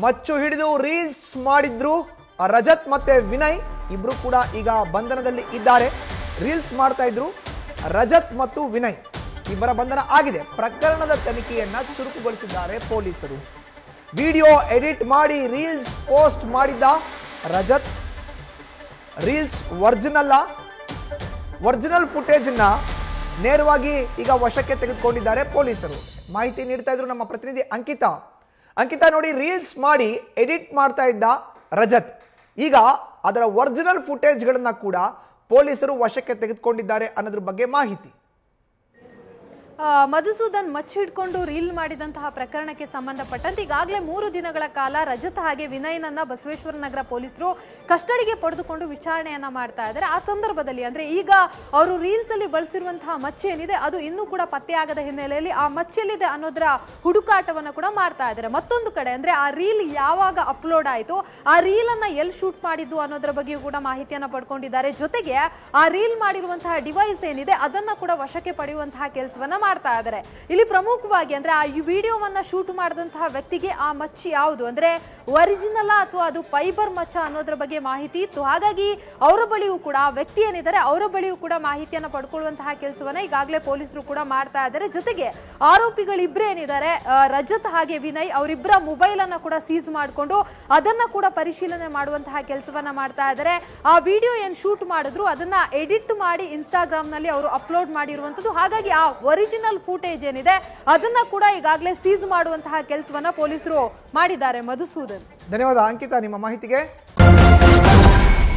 ಮಚ್ಚು ಹಿಡಿದು ರೀಲ್ಸ್ ಮಾಡಿದ್ರು ರಜತ್ ಮತ್ತೆ ವಿನಯ್ ಇಬ್ರು ಕೂಡ ಈಗ ಬಂಧನದಲ್ಲಿ ಇದ್ದಾರೆ. ರೀಲ್ಸ್ ಮಾಡ್ತಾ ಇದ್ರು ರಜತ್ ಮತ್ತು ವಿನಯ್ ಇಬ್ಬರ ಬಂಧನ ಆಗಿದೆ. ಪ್ರಕರಣದ ತನಿಖೆಯನ್ನ ಚುರುಕುಗೊಳಿಸಿದ್ದಾರೆ ಪೊಲೀಸರು. ವಿಡಿಯೋ ಎಡಿಟ್ ಮಾಡಿ ರೀಲ್ಸ್ ಪೋಸ್ಟ್ ಮಾಡಿದ್ದ ರಜತ್. ರೀಲ್ಸ್ ಒರಿಜಿನಲ್ ಫುಟೇಜ್ ಅನ್ನ ನೇರವಾಗಿ ಈಗ ವಶಕ್ಕೆ ತೆಗೆದುಕೊಂಡಿದ್ದಾರೆ ಪೊಲೀಸರು. ಮಾಹಿತಿ ನೀಡ್ತಾ ಇದ್ರು ನಮ್ಮ ಪ್ರತಿನಿಧಿ ಅಂಕಿತಾ ನೋಡಿ, ರೀಲ್ಸ್ ಮಾಡಿ ಎಡಿಟ್ ಮಾಡ್ತಾ ಇದ್ದ ರಜತ್ ಈಗ ಅದರ ಒರಿಜಿನಲ್ ಫುಟೇಜ್ಗಳನ್ನ ಕೂಡ ಪೊಲೀಸರು ವಶಕ್ಕೆ ತೆಗೆದುಕೊಂಡಿದ್ದಾರೆ ಅನ್ನೋದ್ರ ಬಗ್ಗೆ ಮಾಹಿತಿ. ಮಧುಸೂದನ್ ಮಚ್ಚಿ ಹಿಡ್ಕೊಂಡು ರೀಲ್ ಮಾಡಿದಂತಹ ಪ್ರಕರಣಕ್ಕೆ ಸಂಬಂಧಪಟ್ಟಂತೆ ಈಗಾಗಲೇ 3 ದಿನಗಳ ಕಾಲ ರಜತ್ ಹಾಗೆ ವಿನಯ್ನನ್ನ ಬಸವೇಶ್ವರ ನಗರ ಪೊಲೀಸರು ಕಸ್ಟಡಿಗೆ ಪಡೆದುಕೊಂಡು ವಿಚಾರಣೆಯನ್ನ ಮಾಡ್ತಾ ಇದ್ದಾರೆ. ಆ ಸಂದರ್ಭದಲ್ಲಿ ಅಂದ್ರೆ ಈಗ ಅವರು ರೀಲ್ಸ್ ಅಲ್ಲಿ ಬಳಸಿರುವಂತಹ ಮಚ್ಚೆ ಏನಿದೆ ಅದು ಇನ್ನೂ ಕೂಡ ಪತ್ತೆಯಾಗದ ಹಿನ್ನೆಲೆಯಲ್ಲಿ ಆ ಮಚ್ಚೆಲ್ಲಿದೆ ಅನ್ನೋದರ ಹುಡುಕಾಟವನ್ನ ಕೂಡ ಮಾಡ್ತಾ ಇದ್ದಾರೆ. ಮತ್ತೊಂದು ಕಡೆ ಅಂದ್ರೆ ಆ ರೀಲ್ ಯಾವಾಗ ಅಪ್ಲೋಡ್ ಆಯಿತು, ಆ ರೀಲ್ ಅನ್ನ ಎಲ್ಲಿ ಶೂಟ್ ಮಾಡಿದ್ದು ಅನ್ನೋದ್ರ ಬಗ್ಗೆಯೂ ಕೂಡ ಮಾಹಿತಿಯನ್ನ ಪಡ್ಕೊಂಡಿದ್ದಾರೆ. ಜೊತೆಗೆ ಆ ರೀಲ್ ಮಾಡಿರುವಂತಹ ಡಿವೈಸ್ ಏನಿದೆ ಅದನ್ನ ಕೂಡ ವಶಕ್ಕೆ ಪಡೆಯುವಂತಹ ಕೆಲಸವನ್ನ ಮಾಡ್ತಾ ಇದ್ದಾರೆ. ಇಲ್ಲಿ ಪ್ರಮುಖವಾಗಿ ಅಂದ್ರೆ ಆ ವಿಡಿಯೋವನ್ನ ಶೂಟ್ ಮಾಡಿದಂತಹ ವ್ಯಕ್ತಿಗೆ ಆ ಮಚ್ಚಿ ಯಾವುದು ಅಂದ್ರೆ ಒರಿಜಿನಲ್ ಅಥವಾ ಅದು ಫೈಬರ್ ಮಚ್ಚ ಅನ್ನೋದ್ರ ಬಗ್ಗೆ ಮಾಹಿತಿ ಇತ್ತು. ಹಾಗಾಗಿ ಅವರ ಬಳಿಯೂ ಕೂಡ ಆ ವ್ಯಕ್ತಿ ಏನಿದ್ದಾರೆ ಅವರ ಬಳಿಯೂ ಕೂಡ ಮಾಹಿತಿಯನ್ನ ಪಡ್ಕೊಳ್ಳುವಂತಹ ಕೆಲಸವನ್ನ ಈಗಾಗಲೇ ಪೊಲೀಸರು ಕೂಡ ಮಾಡ್ತಾ ಇದ್ದಾರೆ. ಜೊತೆಗೆ ಆರೋಪಿಗಳಿಬ್ರು ಏನಿದ್ದಾರೆ ರಜತ್ ಹಾಗೆ ವಿನಯ್ ಅವರಿಬ್ಬರ ಮೊಬೈಲ್ ಅನ್ನ ಕೂಡ ಸೀಸ್ ಮಾಡಿಕೊಂಡು ಅದನ್ನ ಕೂಡ ಪರಿಶೀಲನೆ ಮಾಡುವಂತಹ ಕೆಲಸವನ್ನ ಮಾಡ್ತಾ ಇದ್ದಾರೆ. ಆ ವಿಡಿಯೋ ಏನ್ ಶೂಟ್ ಮಾಡಿದ್ರು ಅದನ್ನ ಎಡಿಟ್ ಮಾಡಿ ಇನ್ಸ್ಟಾಗ್ರಾಮ್ ನಲ್ಲಿ ಅವರು ಅಪ್ಲೋಡ್ ಮಾಡಿರುವಂತದ್ದು. ಹಾಗಾಗಿ ಆ ಒರಿಜಿನಲ್ ಫುಟೇಜ್ ಏನಿದೆ ಅದನ್ನ ಕೂಡ ಈಗಾಗಲೇ ಸೀಸ್ ಮಾಡುವಂತಹ ಕೆಲಸವನ್ನ ಪೊಲೀಸರು ಮಾಡಿದ್ದಾರೆ. ಮಧುಸೂದನ್, ಧನ್ಯವಾದ ಅಂಕಿತಾ ನಿಮ್ಮ ಮಾಹಿತಿಗೆ.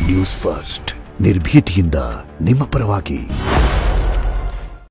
ನ್ಯೂಸ್ ಫಸ್ಟ್ ನಿರ್ಭೀತಿಯಿಂದ ನಿಮ್ಮ ಪರವಾಗಿ.